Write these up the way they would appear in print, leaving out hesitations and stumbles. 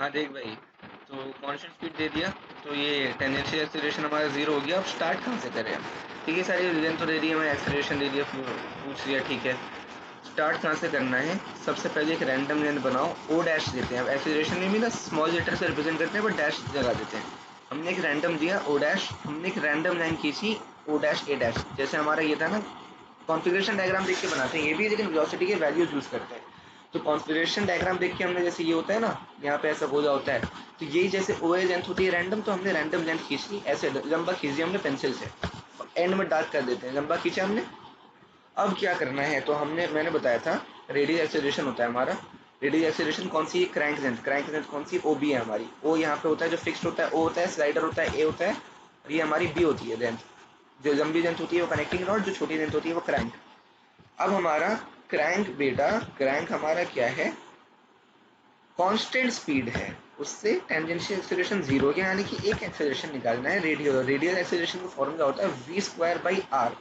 हाँ देख भाई, तो कांस्टेंट स्पीड दे दिया, तो ये टेंजेंशियल एक्सेलरेशन हमारा जीरो हो गया। अब स्टार्ट कहाँ से करें हम? ठीक है, सारी रीजन तो दे दी हमें, एक्सेलरेशन दे दिया, पूछ लिया, ठीक है। स्टार्ट कहाँ से करना है? सबसे पहले एक रैंडम लेंथ बनाओ, ओ डैश देते हैं। अब एक्सेलरेशन में भी ना स्मॉल लेटर से रिप्रेजेंट करते हैं, बट डैश लगा देते हैं। हमने एक रैंडम दिया ओ डैश, हमने एक रैंडम लाइन खींची ओ डैश ए डैश, जैसे हमारा ये था ना। कॉन्फ़िगरेशन डायग्राम देख के बनाते हैं ये भी, लेकिन वेलोसिटी के वैल्यूज यूज करते हैं। तो कॉन्फ़िगरेशन डायग्राम देख के हमने, जैसे ये होता है ना, यहाँ पे ऐसा गोला होता है, तो यही जैसे ओ ए लेंथ होती है रैंडम, तो हमने रैंडम लेंथ खींच ली, ऐसे लंबा खींच दिया हमने पेंसिल से। एंड में डार्क कर देते हैं, लंबा खींचा हमने। अब क्या करना है, तो मैंने बताया था रेडियल एक्सेलरेशन होता है हमारा। रेडियल एक्सेलरेशन कौन सी? क्रैंक लेंथ कौन सी? ओ बी है हमारी। ओ यहाँ पे होता है जो फिक्स्ड होता है, ओ होता है, स्लाइडर होता है, ए होता है, और ये हमारी बी होती है लेंथ। जो लंबी लेंथ होती है वो कनेक्टिंग रॉड, जो छोटी लेंथ होती है वो क्रैंक। अब हमारा क्रैंक बेटा, क्रैंक हमारा क्या है? कांस्टेंट स्पीड है, उससे टेंजेंशियल एक्सेलरेशन जीरो है, यानी कि एक एक्सेलरेशन निकालना है रेडियल। रेडियल एक्सेलरेशन का फॉर्मूला होता है वी स्क्वायर बाई आर।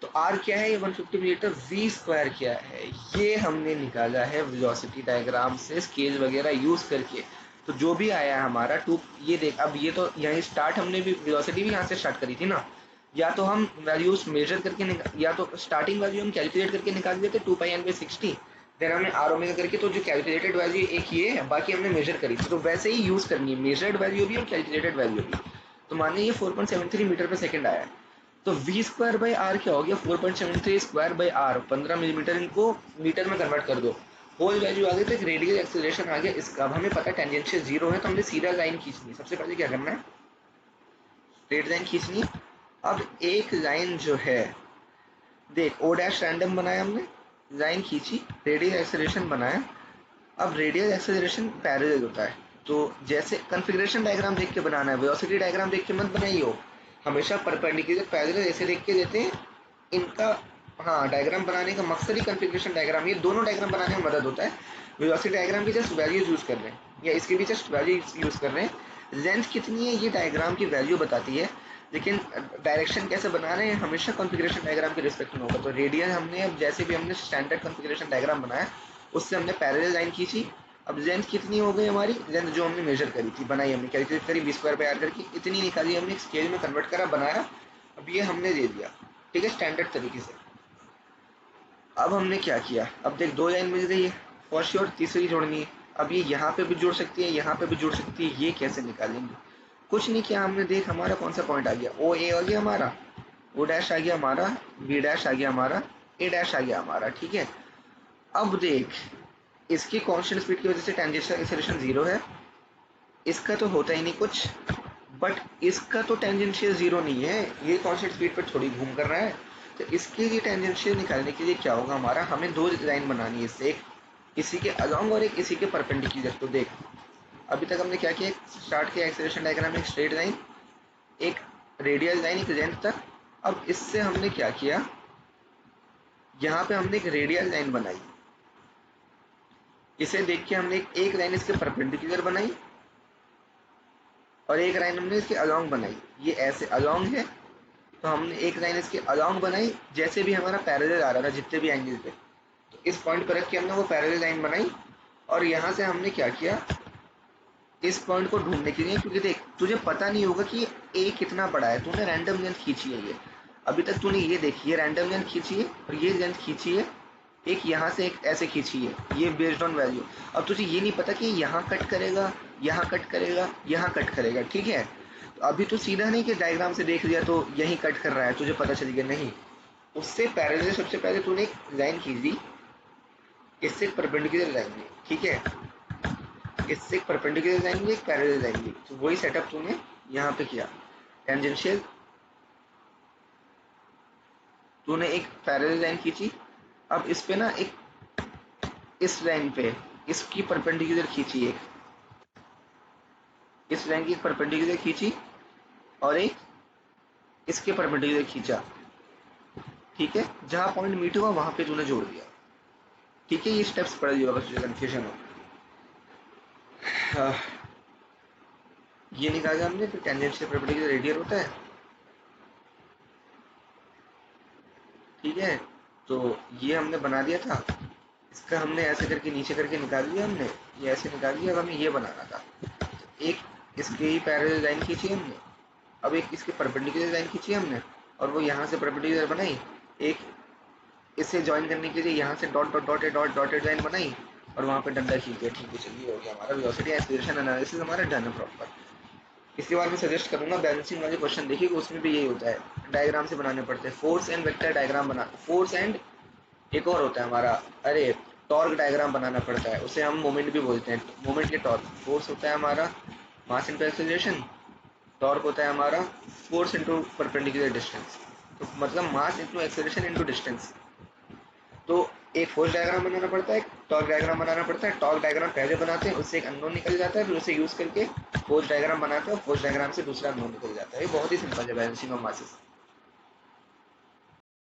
तो आर क्या है? ये 150 मीटर। वी स्क्वायर क्या है? ये हमने निकाला है वेलोसिटी डायग्राम से, स्केल वगैरह यूज करके। तो जो भी आया है हमारा टू, ये देख, अब ये तो यही स्टार्ट, हमने भी वेलोसिटी भी यहाँ से स्टार्ट करी थी ना। या तो हम वैल्यूज मेजर करके या तो स्टार्टिंग वैल्यू हम कैलकुलेट करके निकाल देते 2 पाई n/60। देन हमने आर ओमेगा करके, तो जो कैलकुलेटेड वैल्यू एक ये है, बाकी हमने मेजर करी थी, तो वैसे ही यूज करनी है, मेजर्ड वैल्यू भी और कैलकुलेटेड वैल्यू भी। तो मानिए ये 4.73 मीटर पर सेकंड आया है, तो वी स्क्वायर बाई आर क्या हो गया? 4.73 स्क्वायर बाई आर, 15 मिलीमीटर। इनको मीटर में कन्वर्ट कर दो, होल वैल्यू आ गई, तो एक रेडियल एक्सेलरेशन आ गया इसका। अब हमें पता है टेंजेंशियल जीरो है, तो हमने सीधा लाइन खींचनी है। सबसे पहले क्या करना है? स्ट्रेट लाइन खींचनी। अब एक लाइन जो है, देख ओ डैश रैंडम बनाया हमने, लाइन खींची, रेडियल एक्सेलरेशन बनाया। अब रेडियल एक्सेलरेशन पैरेलल होता है, तो जैसे कॉन्फ़िगरेशन डायग्राम देख के बनाना है, वेलोसिटी डायग्राम देख के मत बनाइए, हमेशा परपेंडिकुलर पैरेलल ऐसे देख के देते हैं इनका। हाँ, डायग्राम बनाने का मकसद ही कॉन्फ़िगरेशन डायग्राम, ये दोनों डायग्राम बनाने में मदद होता है। वेलोसिटी डायग्राम की जस्ट वैल्यूज यूज कर रहे हैं, या इसके भी जस्ट वैल्यू यूज कर रहे हैं। लेंथ कितनी है ये डायग्राम की वैल्यू बताती है, लेकिन डायरेक्शन कैसे बना रहे हैं हमेशा कॉन्फ़िगरेशन डायग्राम के रिस्पेक्ट में होगा। तो रेडियल हमने, अब जैसे भी हमने स्टैंडर्ड कॉन्फ़िगरेशन डायग्राम बनाया, उससे हमने पैरेलल लाइन खींची। अब लेंथ कितनी हो गई हमारी? लेंथ जो हमने मेजर करी थी, बनाई हमने, कैलकुलेट करी, वी स्क्वायर बाई आर करके इतनी निकाली हमने, स्केल में कन्वर्ट करा, बनाया। अब ये हमने दे दिया, ठीक है, स्टैंडर्ड तरीके से। अब हमने क्या किया? अब देख, दो लाइन मिल गई है, फॉर श्योर तीसरी जोड़नी है। अब ये यहाँ पे भी जुड़ सकती है, यहाँ पे भी जुड़ सकती है, ये कैसे निकालेंगे? कुछ नहीं किया हमने, देख हमारा कौन सा पॉइंट आ गया, ओ ए आ गया हमारा, ओ डैश आ गया हमारा, बी डैश आ गया हमारा, ए डैश आ गया हमारा, ठीक है। अब देख, इसकी कांस्टेंट स्पीड की वजह से टेंजेंशियल एक्सेलरेशन जीरो है, इसका तो होता ही नहीं कुछ, बट इसका तो टेंजेंशियल जीरो नहीं है, ये कांस्टेंट स्पीड पर थोड़ी घूम कर रहा है। तो इसके लिए टेंजेंशियल निकालने के लिए क्या होगा हमारा, हमें दो लाइन बनानी है इससे, एक इसी के अलोंग और एक इसी के परपेंडिकुलर। तो देख, अभी तक हमने क्या किया? स्टार्ट किया एक्सेलरेशन डायग्राम, एक स्ट्रेट लाइन, एक रेडियल लाइन, एक लेंथ तक। अब इससे हमने क्या किया, यहाँ पे हमने एक रेडियल लाइन बनाई, इसे देख के हमने एक लाइन इसके परपेंडिकुलर बनाई, और एक लाइन हमने इसके अलोंग बनाई। ये ऐसे अलोंग है, तो हमने एक लाइन इसके अलोंग बनाई, जैसे भी हमारा पैरेलल आ रहा था जितने भी एंगल पे, तो इस पॉइंट पर रख के हमने वो पैरेलल लाइन बनाई। और यहाँ से हमने क्या किया, इस पॉइंट को ढूंढने के लिए, क्योंकि देख तुझे पता नहीं होगा कि ए कितना बड़ा है, तूने रैंडम लेंथ खींची है, ये अभी तक तूने ये देखी है, रैंडम लेंथ खींची है, और ये लेंथ खींची है, एक यहाँ से एक ऐसे खींची है, ये बेस्ड ऑन वैल्यू। अब तुझे ये नहीं पता कि यहाँ कट करेगा, यहाँ कट करेगा, यहाँ कट करेगा, ठीक है। तो अभी तो सीधा नहीं कि डायग्राम से देख लिया तो यहीं कट कर रहा है, तुझे पता चल गया, नहीं। उससे पैरेलल सबसे पहले तूने एक लाइन खींच दी, इससे परपेंडिकुलर लाइन ली, ठीक है, इससे एक परपेंडिकुलर लाइन ली, एक पैरेलल लाइन ली, तो वही सेटअप तूने यहाँ पे किया। टेंजेंशियल, तूने एक पैरेलल लाइन खींची, अब इस पे ना एक, इस लाइन पे इसकी परपेंडिकुलर खींची, एक इस लाइन की परपेंडिकुलर खींची, और एक इसके परपेंडिकुलर खींचा, ठीक है। जहां पॉइंट मीट हुआ वहां पे तूने जोड़ दिया, ठीक है। ये स्टेप्स पढ़ लियो अगर तुझे कंफ्यूजन हो। हाँ, ये निकाला हमने, फिर टेंजेंशियल परपेंडिकुलर रेडियल होता है, ठीक है। तो ये हमने बना दिया था, इसका हमने ऐसे करके नीचे करके निकाल लिया हमने, ये ऐसे निकाल लिया। अब हमें ये बनाना था, एक इसके ही पैरेलल लाइन खींची हमने, अब एक इसके परपेंडिकुलर लाइन खींची हमने, और वो यहाँ से परपेंडिकुलर बनाई। एक इसे ज्वाइन करने के लिए यहाँ से dot dot dotted dot dotted line बनाई, और वहाँ पे डंडा खींच दिया। ठीक है, चलिए हो गया हमारा वेलोसिटी एक्सीलरेशन एनालिसिस हमारा डन है प्रॉपर। इसके बाद मैं सजेस्ट करूंगा बैलेंसिंग वाले क्वेश्चन देखिए, उसमें भी यही होता है, डायग्राम से बनाने पड़ते हैं। फोर्स एंड वेक्टर डायग्राम बना, फोर्स एंड एक और होता है हमारा, अरे टॉर्क डायग्राम बनाना पड़ता है, उसे हम मोमेंट भी बोलते हैं, मोमेंट के टॉर्क। फोर्स होता है हमारा मास इंटू एक्सेलरेशन, टॉर्क होता है हमारा फोर्स इंटू परपेंडिकुलर डिस्टेंस, तो मतलब mass into acceleration into distance. तो एक फोर्स डायग्राम बनाना पड़ता है, एक टॉर्क डायग्राम बनाना पड़ता है। टॉर्क डायग्राम पहले बनाते हैं, उससे एक अननोन निकल जाता है, फिर उसे यूज करके फोर्स डायग्राम बनाते हैं, फोर्स डायग्राम से दूसरा अननोन निकल जाता है। ये बहुत ही सिंपल है बैलेंसिंग ऑफ मासेस।